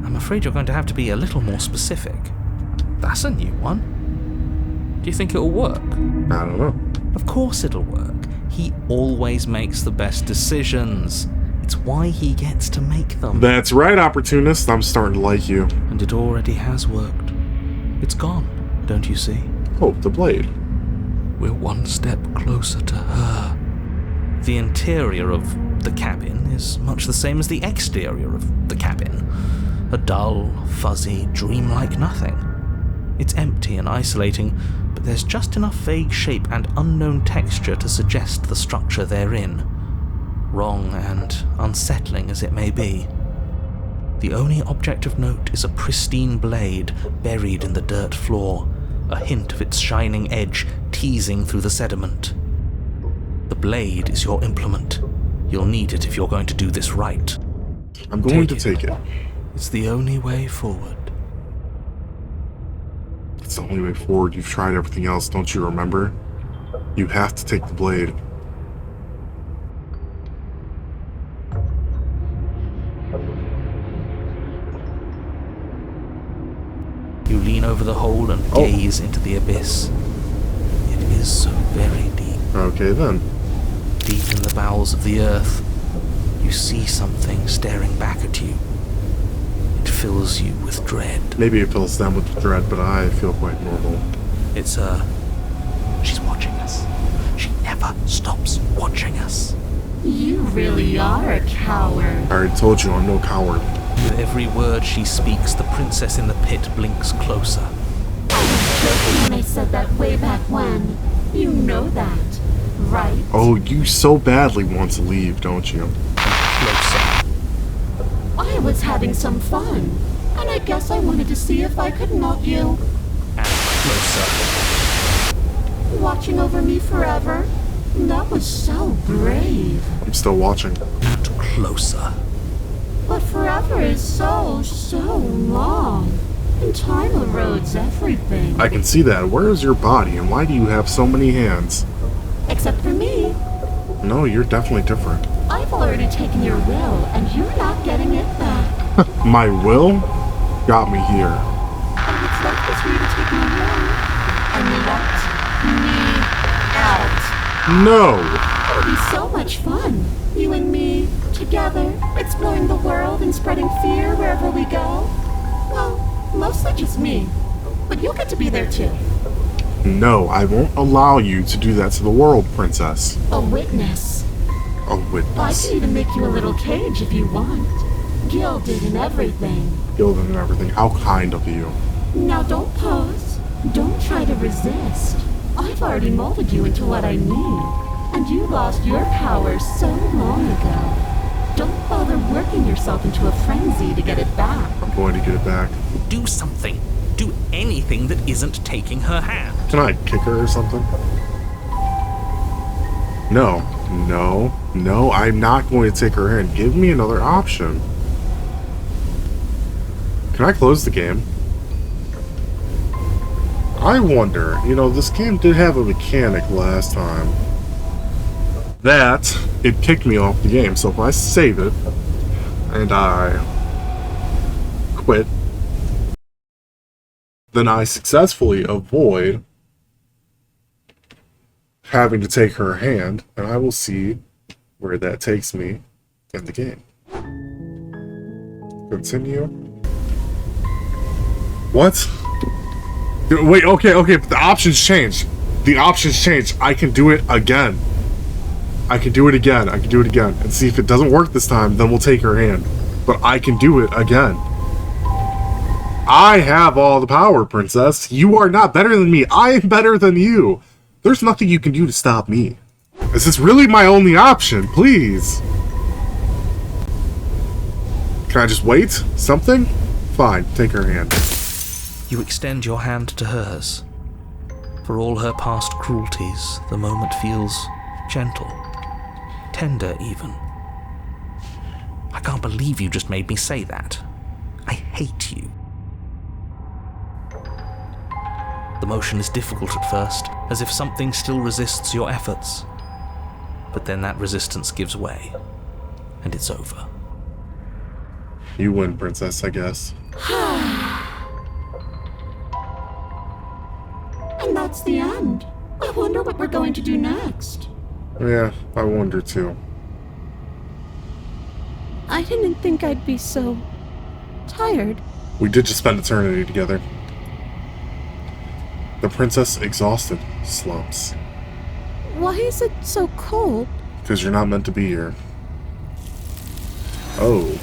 I'm afraid you're going to have to be a little more specific. That's a new one. Do you think it'll work?
I don't know.
Of course it'll work. He always makes the best decisions. It's why he gets to make them.
That's right, opportunist. I'm starting to like you.
And it already has worked. It's gone, don't you see?
Oh, the blade.
We're one step closer to her. The interior of the cabin is much the same as the exterior of the cabin. A dull, fuzzy, dreamlike nothing. It's empty and isolating, but there's just enough vague shape and unknown texture to suggest the structure they're in. Wrong and unsettling as it may be. The only object of note is a pristine blade buried in the dirt floor, a hint of its shining edge teasing through the sediment. The blade is your implement. You'll need it if you're going to do this right.
I'm going to take it.
It's the only way forward.
It's the only way forward. You've tried everything else, don't you remember? You have to take the blade.
You lean over the hole and gaze into the abyss. It is so very deep.
Okay then.
Deep in the bowels of the earth, you see something staring back at you. It fills you with dread.
Maybe it fills them with dread, but I feel quite normal.
It's her. She's watching us. She never stops watching us.
You really are a coward.
I already told you I'm no coward.
With every word she speaks, the princess in the pit blinks closer.
I was joking when I said that way back when. You know that, right?
Oh, you so badly want to leave, don't you?
Closer.
I was having some fun, and I guess I wanted to see if I could melt you.
And closer.
Watching over me forever? That was so brave.
I'm still watching.
And closer.
But forever is so long. And time erodes everything.
I can see that. Where is your body, and why do you have so many hands?
Except for me.
No, you're definitely different.
I've already taken your will, and you're not getting it back.
My will got me here.
And what's left is for you to take my will and let me out.
No!
It'll be so much fun. You and me, together, exploring the world and spreading fear wherever we go. Well, mostly just me. But you'll get to be there too.
No, I won't allow you to do that to the world, princess.
A witness.
A
I
witness.
can even make you a little cage if you want. Gilded and everything.
Gilded and everything. How kind of you.
Now don't pause. Don't try to resist. I've already molded you into what I need. And you lost your power so long ago. Don't bother working yourself into a frenzy to get it back.
I'm going to get it back.
Do something. Do anything that isn't taking her hand.
Can I kick her or something? No. No. No, I'm not going to take her hand. Give me another option. Can I close the game? I wonder, this game did have a mechanic last time. That, it kicked me off the game, so if I save it, and I quit, then I successfully avoid having to take her hand, and I will see where that takes me in the game. Continue. What? Wait, okay, but the options changed. The options changed. I can do it again. I can do it again. And see if it doesn't work this time, then we'll take her hand. But I can do it again. I have all the power, princess. You are not better than me. I am better than you. There's nothing you can do to stop me. Is this really my only option? Please. Can I just wait? Something? Fine, take her hand.
You extend your hand to hers. For all her past cruelties, the moment feels gentle, tender even. I can't believe you just made me say that. I hate you. The motion is difficult at first, as if something still resists your efforts. But then that resistance gives way, and it's over.
You win, princess, I guess.
And that's the end. I wonder what we're going to do next.
Yeah, I wonder too.
I didn't think I'd be so tired.
We did just spend eternity together. The princess, exhausted, slumps.
Why is it so cold?
Because you're not meant to be here. Oh.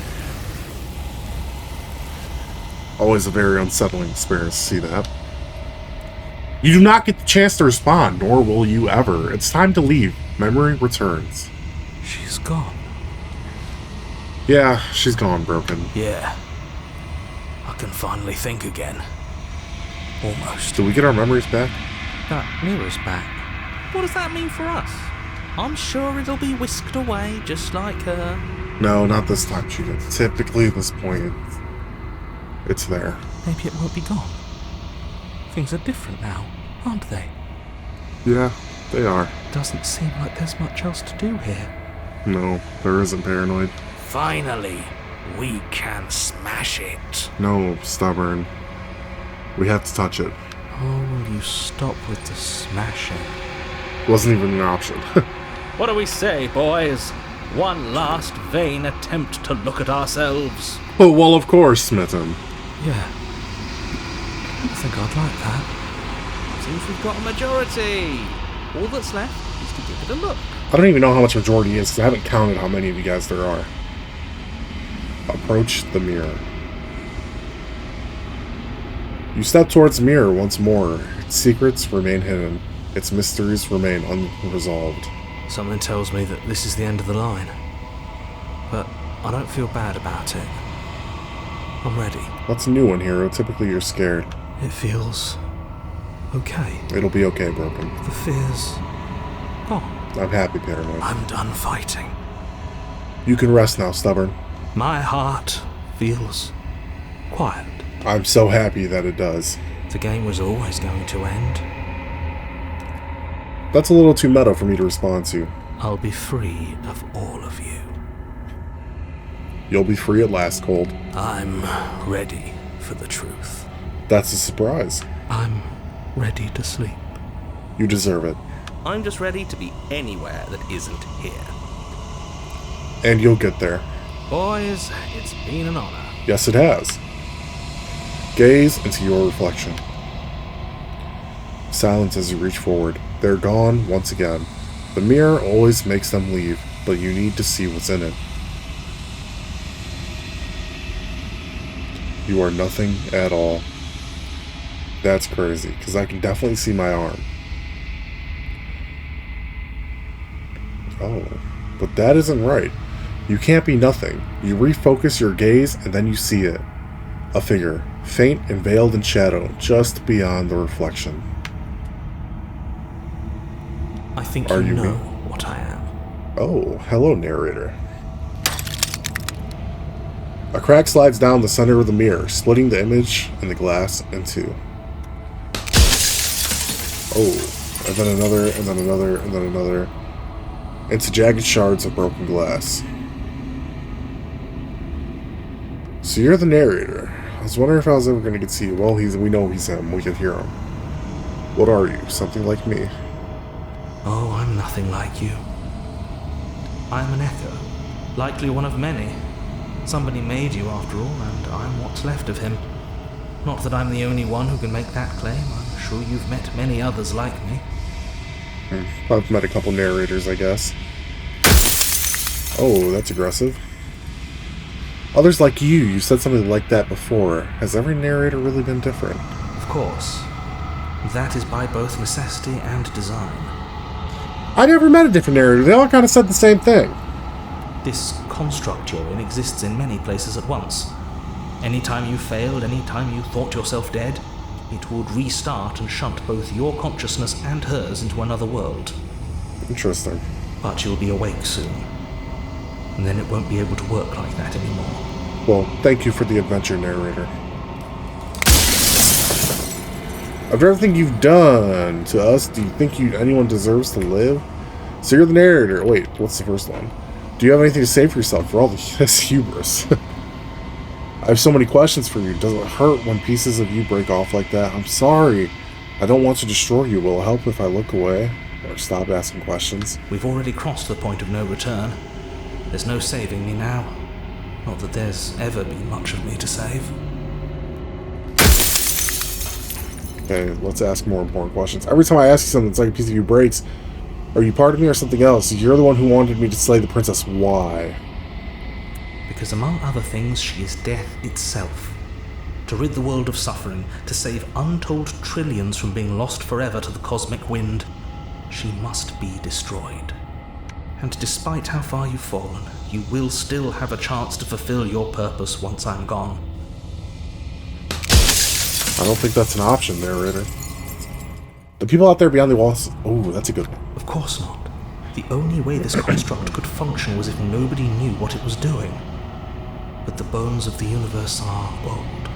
Always a very unsettling experience to see that. You do not get the chance to respond, nor will you ever. It's time to leave. Memory returns.
She's gone.
Yeah, she's gone, Broken.
Yeah. I can finally think again. Almost.
Did we get our memories back?
That mirror's back. What does that mean for us? I'm sure it'll be whisked away, just like her.
No, not this time, Cheetah. Typically at this point, it's there.
Maybe it won't be gone. Things are different now, aren't they?
Yeah, they are.
Doesn't seem like there's much else to do here.
No, there isn't, Paranoid.
Finally, we can smash it.
No, Stubborn. We have to touch it.
Oh, will you stop with the smashing?
Wasn't even an option.
What do we say, boys? One last vain attempt to look at ourselves.
Oh, well, of course, Smitham.
Yeah. I think I'd like that. Seems we've got a majority. All that's left is to give it a look.
I don't even know how much majority is, because I haven't counted how many of you guys there are. Approach the mirror. You step towards the mirror once more. Its secrets remain hidden. Its mysteries remain unresolved.
Something tells me that this is the end of the line. But I don't feel bad about it. I'm ready.
That's a new one, Hero. Typically you're scared.
It feels okay.
It'll be okay, Broken.
The fear's gone.
I'm happy, Paranoid.
I'm done fighting.
You can rest now, Stubborn.
My heart feels quiet.
I'm so happy that it does.
The game was always going to end.
That's a little too meta for me to respond to.
I'll be free of all of you.
You'll be free at last, Cold.
I'm ready for the truth.
That's a surprise.
I'm ready to sleep.
You deserve it.
I'm just ready to be anywhere that isn't here.
And you'll get there.
Boys, it's been an honor.
Yes, it has. Gaze into your reflection. Silence as you reach forward. They're gone once again. The mirror always makes them leave, but you need to see what's in it. You are nothing at all. That's crazy, because I can definitely see my arm. Oh, but that isn't right. You can't be nothing. You refocus your gaze, and then you see it. A figure, faint and veiled in shadow, just beyond the reflection.
I think
Are
you
you
know
me?
what I am.
Oh, hello, narrator. A crack slides down the center of the mirror, splitting the image and the glass in two. Oh, and then another, and then another, and then another, into jagged shards of broken glass. So you're the narrator. I was wondering if I was ever going to get to see you. Well, we know he's him. We can hear him. What are you? Something like me?
Oh, I'm nothing like you. I'm an echo, likely one of many. Somebody made you after all, and I'm what's left of him. Not that I'm the only one who can make that claim. I'm sure you've met many others like me.
I've met a couple narrators, I guess. Oh, that's aggressive. Others like you said something like that before. Has every narrator really been different?
Of course. That is by both necessity and design.
I never met a different narrator. They all kind of said the same thing.
This construct you're in exists in many places at once. Anytime you failed, anytime you thought yourself dead, it would restart and shunt both your consciousness and hers into another world.
Interesting.
But you'll be awake soon. And then it won't be able to work like that anymore.
Well, thank you for the adventure, narrator. After everything you've done to us, do you think anyone deserves to live? So you're the narrator. Wait, what's the first one? Do you have anything to say for yourself for all this hubris? I have so many questions for you. Does it hurt when pieces of you break off like that? I'm sorry. I don't want to destroy you. Will it help if I look away? Or stop asking questions?
We've already crossed the point of no return. There's no saving me now. Not that there's ever been much of me to save.
Okay, let's ask more important questions. Every time I ask you something, it's like a piece of you breaks. Are you part of me or something else? You're the one who wanted me to slay the princess. Why?
Because among other things, she is death itself. To rid the world of suffering, to save untold trillions from being lost forever to the cosmic wind, she must be destroyed. And despite how far you've fallen, you will still have a chance to fulfill your purpose once I'm gone.
I don't think that's an option, narrator. The people out there beyond the walls... Oh, that's a good one.
Of course not. The only way this construct could function was if nobody knew what it was doing. But the bones of the universe are old.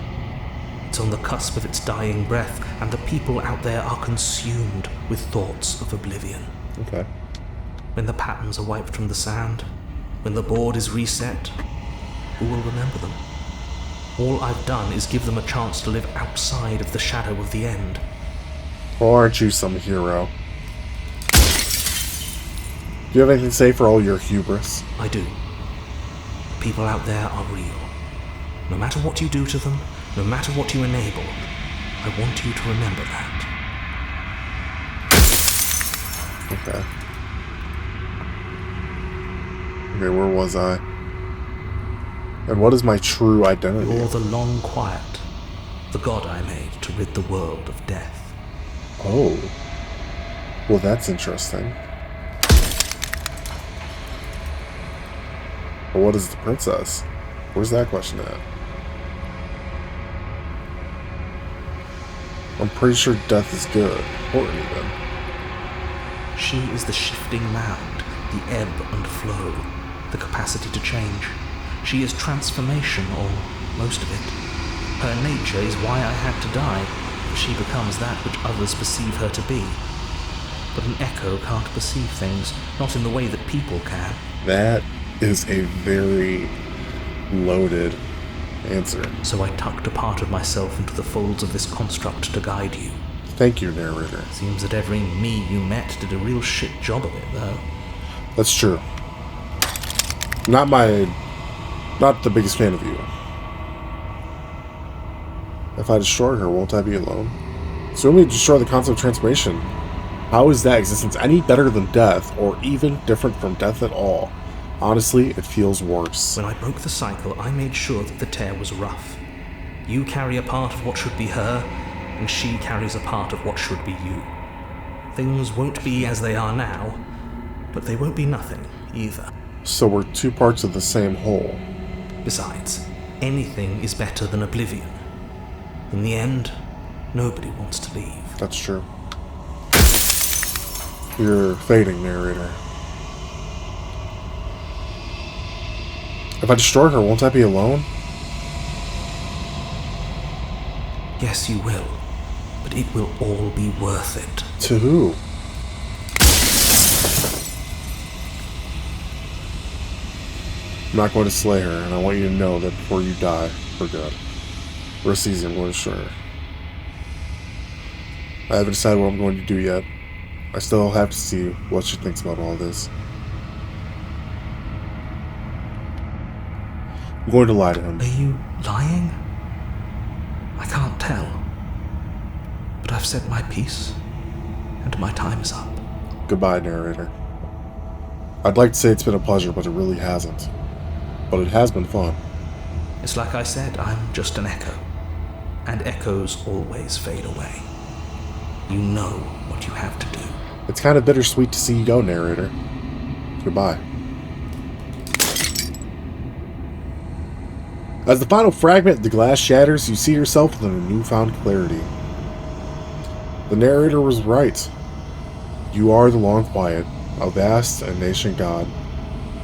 It's on the cusp of its dying breath, and the people out there are consumed with thoughts of oblivion.
Okay.
When the patterns are wiped from the sand, when the board is reset, who will remember them? All I've done is give them a chance to live outside of the shadow of the end.
Well, aren't you some hero? Do you have anything to say for all your hubris?
I do. People out there are real. No matter what you do to them, no matter what you enable, I want you to remember that.
Okay. Okay, where was I? And what is my true identity?
You're the long quiet, the god I made to rid the world of death.
Oh. Well, that's interesting. But what is the princess? Where's that question at? I'm pretty sure death is good. Important even.
She is the shifting mound, the ebb and flow, the capacity to change. She is transformation, or most of it. Her nature is why I had to die. She becomes that which others perceive her to be. But an echo can't perceive things, not in the way that people can.
That is a very loaded answer.
So I tucked a part of myself into the folds of this construct to guide you.
Thank you, narrator.
Seems that every me you met did a real shit job of it, though.
That's true. Not the biggest fan of you. If I destroy her, won't I be alone? So when we destroy the concept of transformation, how is that existence any better than death, or even different from death at all? Honestly, it feels worse.
When I broke the cycle, I made sure that the tear was rough. You carry a part of what should be her, and she carries a part of what should be you. Things won't be as they are now, but they won't be nothing either.
So we're two parts of the same whole.
Besides, anything is better than oblivion. In the end, nobody wants to leave.
That's true. You're fading, narrator. If I destroy her, won't I be alone?
Yes, you will. But it will all be worth it.
To who? I'm not going to slay her, and I want you to know that before you die, for good. Rest easy, I'm going to destroy her. I haven't decided what I'm going to do yet. I still have to see what she thinks about all this. I'm going to lie to him.
Are you lying? I can't tell. But I've said my piece, and my time is up.
Goodbye, narrator. I'd like to say it's been a pleasure, but it really hasn't. But it has been fun.
It's like I said, I'm just an echo. And echoes always fade away. You know what you have to do.
It's kind of bittersweet to see you go, narrator. Goodbye. As the final fragment of the glass shatters, you see yourself with a newfound clarity. The narrator was right. You are the Long Quiet, a vast and ancient god,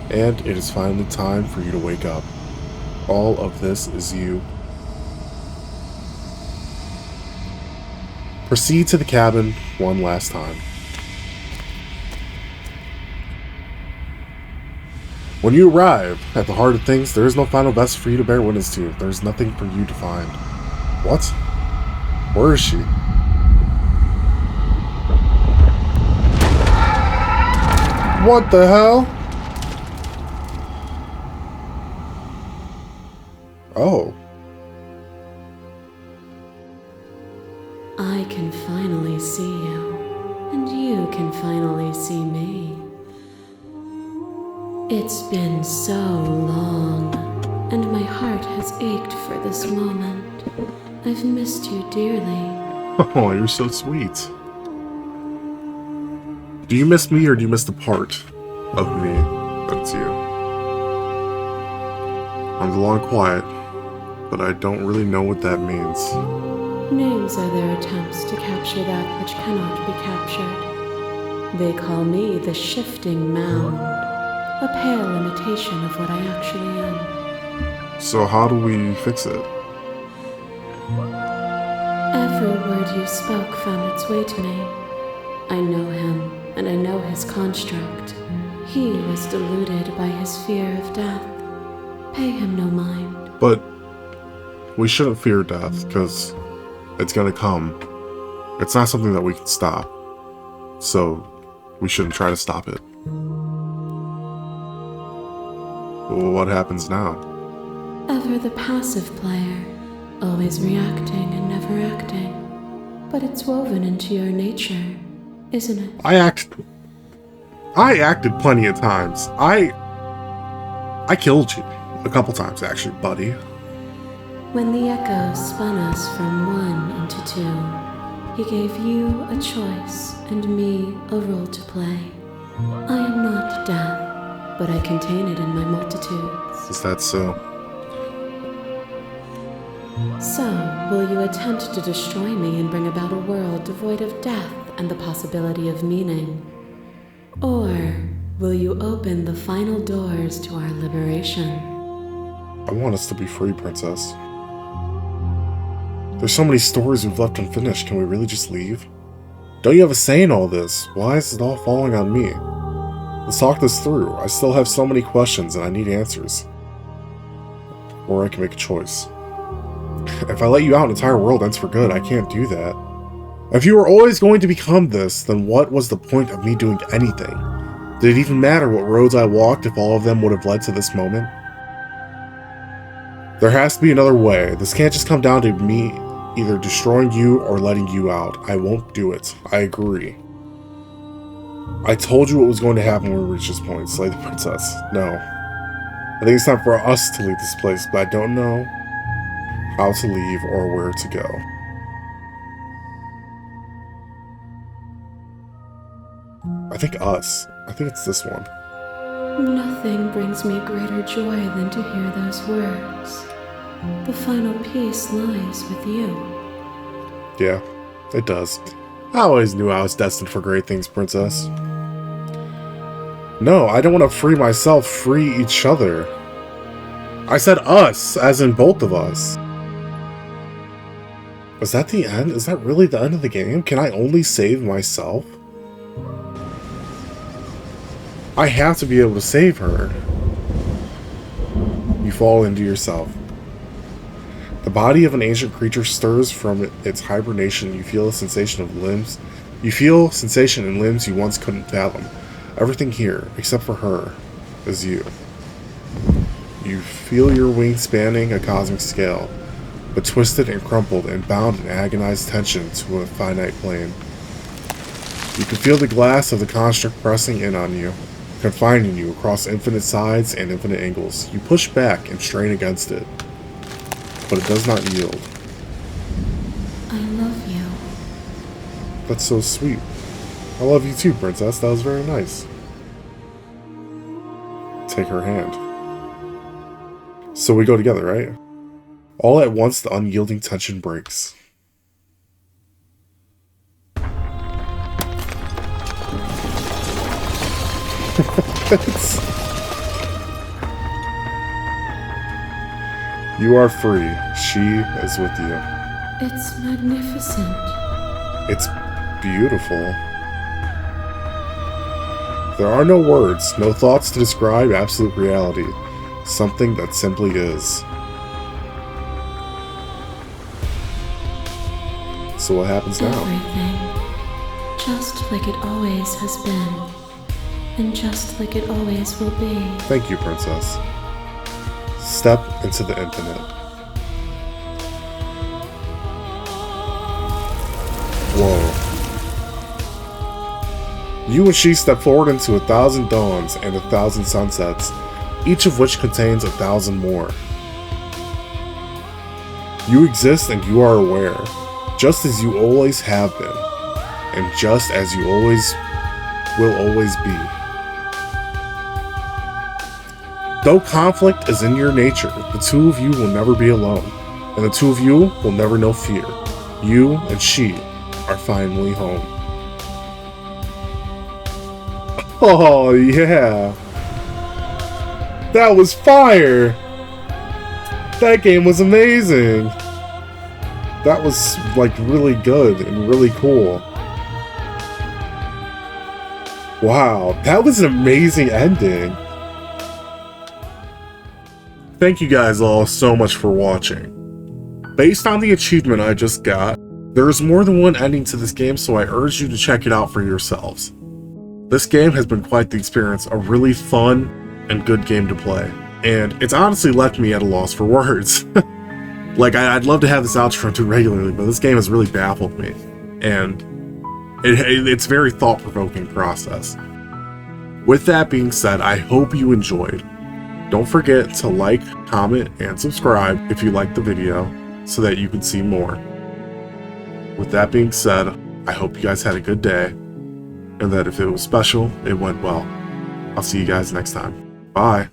and it is finally time for you to wake up. All of this is you. Proceed to the cabin one last time. When you arrive at the heart of things, there is no final vessel for you to bear witness to. There is nothing for you to find. What? Where is she? What the hell? Oh.
I can finally see you, and you can finally see me. It's been so long, and my heart has ached for this moment. I've missed you dearly.
Oh, you're so sweet. Do you miss me, or do you miss the part of me that's you? I'm the Long Quiet, but I don't really know what that means.
Names are their attempts to capture that which cannot be captured. They call me the Shifting Mound, a pale imitation of what I actually am.
So how do we fix it?
Every word you spoke found its way to me. I know him, and I know his construct. He was deluded by his fear of death. Pay him no mind.
But we shouldn't fear death, because it's gonna come. It's not something that we can stop. So we shouldn't try to stop it. Well, what happens now?
Ever the passive player, always reacting and never acting. But it's woven into your nature, isn't it?
I acted plenty of times. I killed you a couple times, actually, buddy.
When the echo spun us from one into two, he gave you a choice and me a role to play. I am not death, but I contain it in my multitudes.
Is that so?
So, will you attempt to destroy me and bring about a world devoid of death and the possibility of meaning? Or will you open the final doors to our liberation?
I want us to be free, Princess. There's so many stories we've left unfinished. Can we really just leave? Don't you have a say in all this? Why is it all falling on me? Let's talk this through. I still have so many questions and I need answers. Or I can make a choice. If I let you out, an entire world ends for good. I can't do that. If you were always going to become this, then what was the point of me doing anything? Did it even matter what roads I walked if all of them would have led to this moment? There has to be another way. This can't just come down to me either destroying you or letting you out. I won't do it. I agree. I told you what was going to happen when we reached this point. Slay the princess. No. I think it's time for us to leave this place, but I don't know how to leave or where to go. I think us. I think it's this one.
Nothing brings me greater joy than to hear those words. The final piece lies with you.
Yeah, it does. I always knew I was destined for great things, Princess. No, I don't want to free myself, free each other. I said us, as in both of us. Was that the end? Is that really the end of the game? Can I only save myself? I have to be able to save her. You fall into yourself. The body of an ancient creature stirs from its hibernation. You feel a sensation of limbs. You feel sensation in limbs you once couldn't fathom. Everything here, except for her, is you. You feel your wings spanning a cosmic scale, but twisted and crumpled and bound in agonized tension to a finite plane. You can feel the glass of the construct pressing in on you, confining you across infinite sides and infinite angles. You push back and strain against it, but it does not yield.
I love you.
That's so sweet. I love you too, princess. That was very nice. Take her hand. So we go together, right? All at once, the unyielding tension breaks. You are free. She is with you.
It's magnificent.
It's beautiful. There are no words, no thoughts to describe absolute reality. Something that simply is. So what happens now?
Everything. Just like it always has been. And just like it always will be.
Thank you, princess. Step into the infinite. Whoa. You and she step forward into 1,000 dawns and 1,000 sunsets, each of which contains 1,000 more. You exist and you are aware, just as you always have been, and just as you always will always be. Though conflict is in your nature, the two of you will never be alone, and the two of you will never know fear. You and she are finally home. Oh, yeah. That was fire! That game was amazing! That was, like, really good and really cool. Wow, that was an amazing ending. Thank you guys all so much for watching. Based on the achievement I just got, there is more than one ending to this game, so I urge you to check it out for yourselves. This game has been quite the experience, a really fun and good game to play, and it's honestly left me at a loss for words. Like, I'd love to have this outro do regularly, but this game has really baffled me, and it's a very thought-provoking process. With that being said, I hope you enjoyed. Don't forget to like, comment, and subscribe if you liked the video so that you can see more. With that being said, I hope you guys had a good day, and that if it was special, it went well. I'll see you guys next time. Bye!